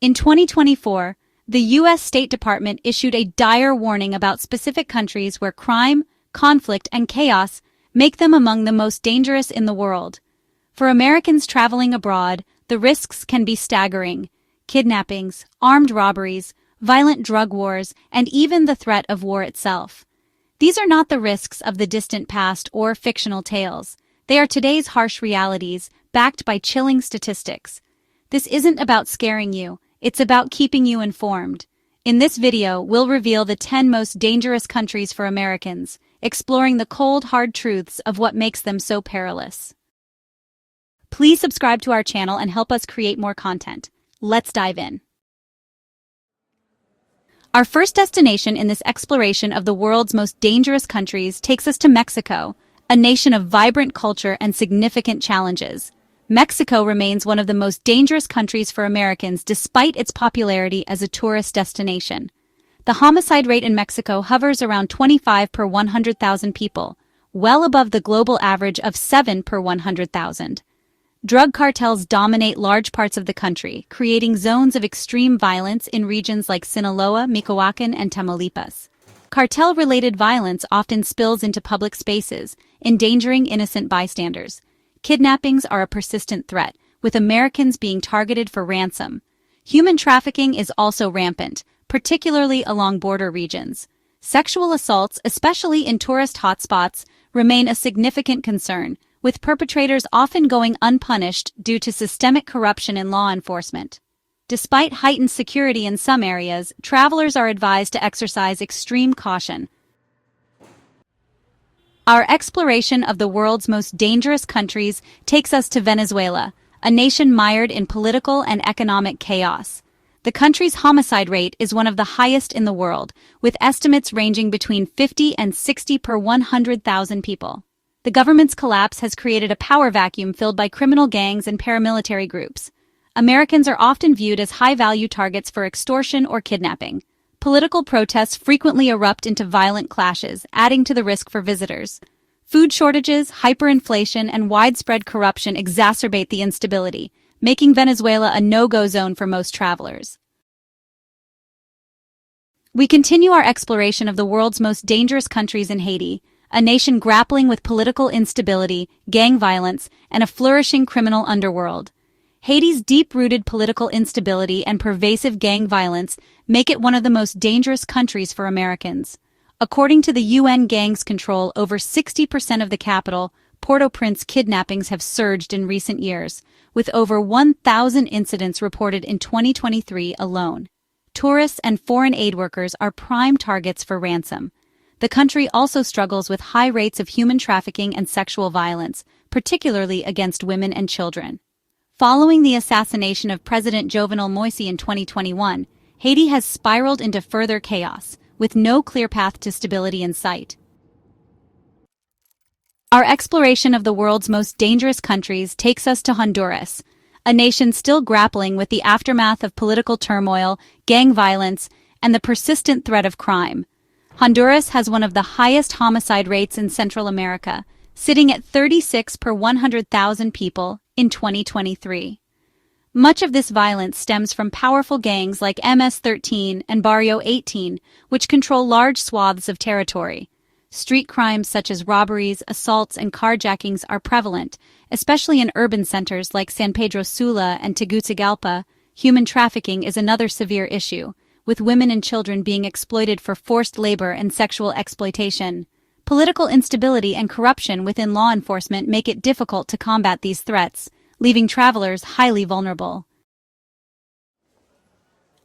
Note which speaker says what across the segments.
Speaker 1: In 2024, the U.S. State Department issued a dire warning about specific countries where crime, conflict, and chaos make them among the most dangerous in the world. For Americans traveling abroad, the risks can be staggering: kidnappings, armed robberies, violent drug wars, and even the threat of war itself. These are not the risks of the distant past or fictional tales. They are today's harsh realities, backed by chilling statistics. This isn't about scaring you, it's about keeping you informed. In this video, we'll reveal the 10 most dangerous countries for Americans, exploring the cold, hard truths of what makes them so perilous. Please subscribe to our channel and help us create more content. Let's dive in. Our first destination in this exploration of the world's most dangerous countries takes us to Mexico, a nation of vibrant culture and significant challenges. Mexico remains one of the most dangerous countries for Americans despite its popularity as a tourist destination. The homicide rate in Mexico hovers around 25 per 100,000 people, well above the global average of 7 per 100,000. Drug cartels dominate large parts of the country, creating zones of extreme violence in regions like Sinaloa, Michoacán, and Tamaulipas. Cartel-related violence often spills into public spaces, endangering innocent bystanders. Kidnappings are a persistent threat, with Americans being targeted for ransom. Human trafficking is also rampant, particularly along border regions. Sexual assaults, especially in tourist hotspots, remain a significant concern, with perpetrators often going unpunished due to systemic corruption in law enforcement. Despite heightened security in some areas, travelers are advised to exercise extreme caution. Our exploration of the world's most dangerous countries takes us to Venezuela, a nation mired in political and economic chaos. The country's homicide rate is one of the highest in the world, with estimates ranging between 50 and 60 per 100,000 people. The government's collapse has created a power vacuum filled by criminal gangs and paramilitary groups. Americans are often viewed as high-value targets for extortion or kidnapping. Political protests frequently erupt into violent clashes, adding to the risk for visitors. Food shortages, hyperinflation, and widespread corruption exacerbate the instability, making Venezuela a no-go zone for most travelers. We continue our exploration of the world's most dangerous countries in Haiti, a nation grappling with political instability, gang violence, and a flourishing criminal underworld. Haiti's deep-rooted political instability and pervasive gang violence make it one of the most dangerous countries for Americans. According to the UN, gangs control over 60% of the capital. Port-au-Prince kidnappings have surged in recent years, with over 1,000 incidents reported in 2023 alone. Tourists and foreign aid workers are prime targets for ransom. The country also struggles with high rates of human trafficking and sexual violence, particularly against women and children. Following the assassination of President Jovenel Moise in 2021, Haiti has spiraled into further chaos, with no clear path to stability in sight. Our exploration of the world's most dangerous countries takes us to Honduras, a nation still grappling with the aftermath of political turmoil, gang violence, and the persistent threat of crime. Honduras has one of the highest homicide rates in Central America, sitting at 36 per 100,000 people in 2023. Much of this violence stems from powerful gangs like MS-13 and Barrio 18, which control large swaths of territory. Street crimes such as robberies, assaults, and carjackings are prevalent, especially in urban centers like San Pedro Sula and Tegucigalpa. Human trafficking is another severe issue, with women and children being exploited for forced labor and sexual exploitation. Political instability and corruption within law enforcement make it difficult to combat these threats, leaving travelers highly vulnerable.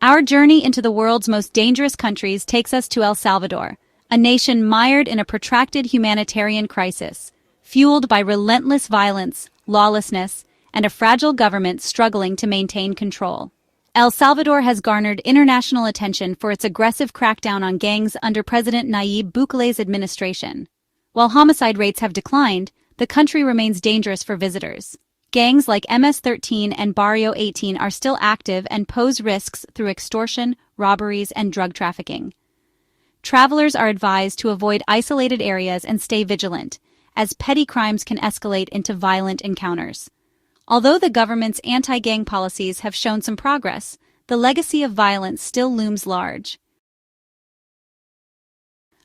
Speaker 1: Our journey into the world's most dangerous countries takes us to El Salvador, a nation mired in a protracted humanitarian crisis, fueled by relentless violence, lawlessness, and a fragile government struggling to maintain control. El Salvador has garnered international attention for its aggressive crackdown on gangs under President Nayib Bukele's administration. While homicide rates have declined, the country remains dangerous for visitors. Gangs like MS-13 and Barrio 18 are still active and pose risks through extortion, robberies, and drug trafficking. Travelers are advised to avoid isolated areas and stay vigilant, as petty crimes can escalate into violent encounters. Although the government's anti-gang policies have shown some progress, the legacy of violence still looms large.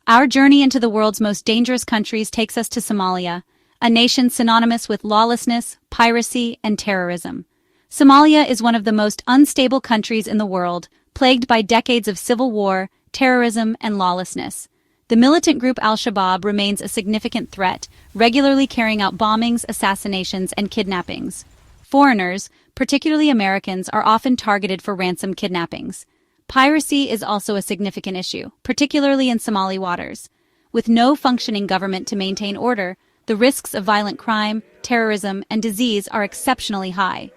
Speaker 1: Our journey into the world's most dangerous countries takes us to Somalia, a nation synonymous with lawlessness, piracy, and terrorism. Somalia is one of the most unstable countries in the world, plagued by decades of civil war, terrorism, and lawlessness. The militant group Al-Shabaab remains a significant threat, regularly carrying out bombings, assassinations, and kidnappings. Foreigners, particularly Americans, are often targeted for ransom kidnappings. Piracy is also a significant issue, particularly in Somali waters. With no functioning government to maintain order, the risks of violent crime, terrorism, and disease are exceptionally high.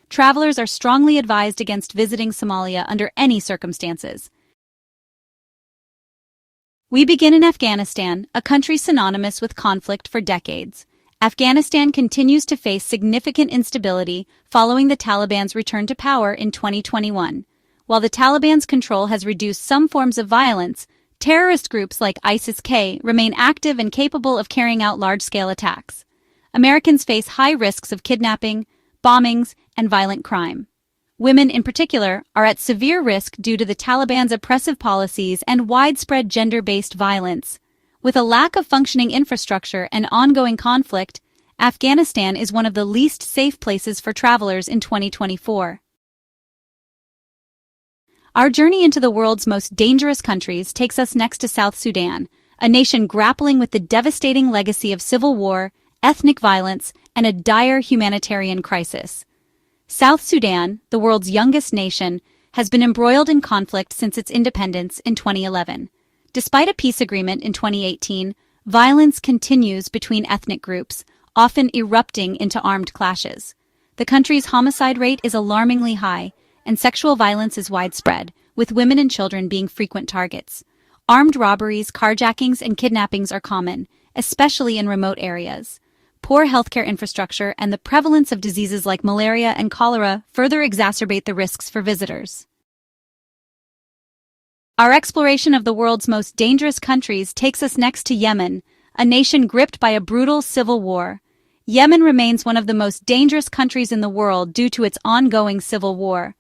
Speaker 1: Travelers are strongly advised against visiting Somalia under any circumstances. We begin in Afghanistan, a country synonymous with conflict for decades. Afghanistan continues to face significant instability following the Taliban's return to power in 2021. While the Taliban's control has reduced some forms of violence, terrorist groups like ISIS-K remain active and capable of carrying out large-scale attacks. Americans face high risks of kidnapping, bombings, and violent crime. Women, in particular, are at severe risk due to the Taliban's oppressive policies and widespread gender-based violence. With a lack of functioning infrastructure and ongoing conflict, Afghanistan is one of the least safe places for travelers in 2024. Our journey into the world's most dangerous countries takes us next to South Sudan, a nation grappling with the devastating legacy of civil war, ethnic violence, and a dire humanitarian crisis. South Sudan, the world's youngest nation, has been embroiled in conflict since its independence in 2011. Despite a peace agreement in 2018, violence continues between ethnic groups, often erupting into armed clashes. The country's homicide rate is alarmingly high, and sexual violence is widespread, with women and children being frequent targets. Armed robberies, carjackings, and kidnappings are common, especially in remote areas. Poor healthcare infrastructure and the prevalence of diseases like malaria and cholera further exacerbate the risks for visitors. Our exploration of the world's most dangerous countries takes us next to Yemen, a nation gripped by a brutal civil war. Yemen remains one of the most dangerous countries in the world due to its ongoing civil war.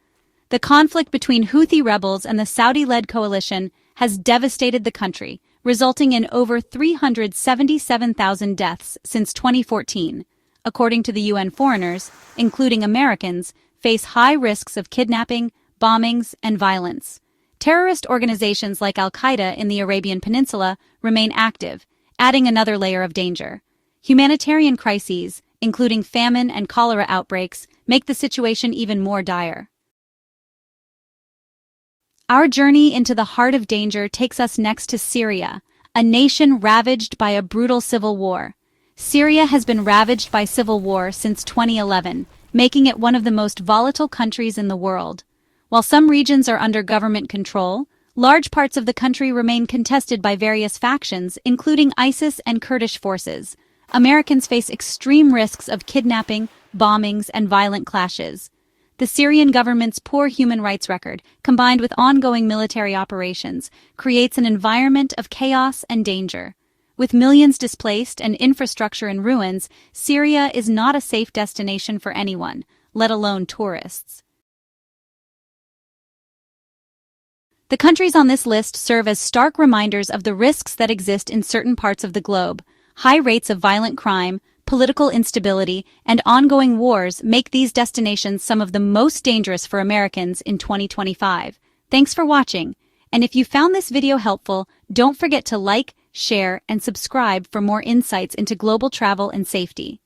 Speaker 1: The conflict between Houthi rebels and the Saudi-led coalition has devastated the country, resulting in over 377,000 deaths since 2014. According to the UN, foreigners, including Americans, face high risks of kidnapping, bombings, and violence. Terrorist organizations like Al-Qaeda in the Arabian Peninsula remain active, adding another layer of danger. Humanitarian crises, including famine and cholera outbreaks, make the situation even more dire. Our journey into the heart of danger takes us next to Syria, a nation ravaged by a brutal civil war. Syria has been ravaged by civil war since 2011, making it one of the most volatile countries in the world. While some regions are under government control, large parts of the country remain contested by various factions, including ISIS and Kurdish forces. Americans face extreme risks of kidnapping, bombings, and violent clashes. The Syrian government's poor human rights record, combined with ongoing military operations, creates an environment of chaos and danger. With millions displaced and infrastructure in ruins, Syria is not a safe destination for anyone, let alone tourists. The countries on this list serve as stark reminders of the risks that exist in certain parts of the globe. High rates of violent crime, political instability, and ongoing wars make these destinations some of the most dangerous for Americans in 2025. Thanks for watching, and if you found this video helpful, don't forget to like, share, and subscribe for more insights into global travel and safety.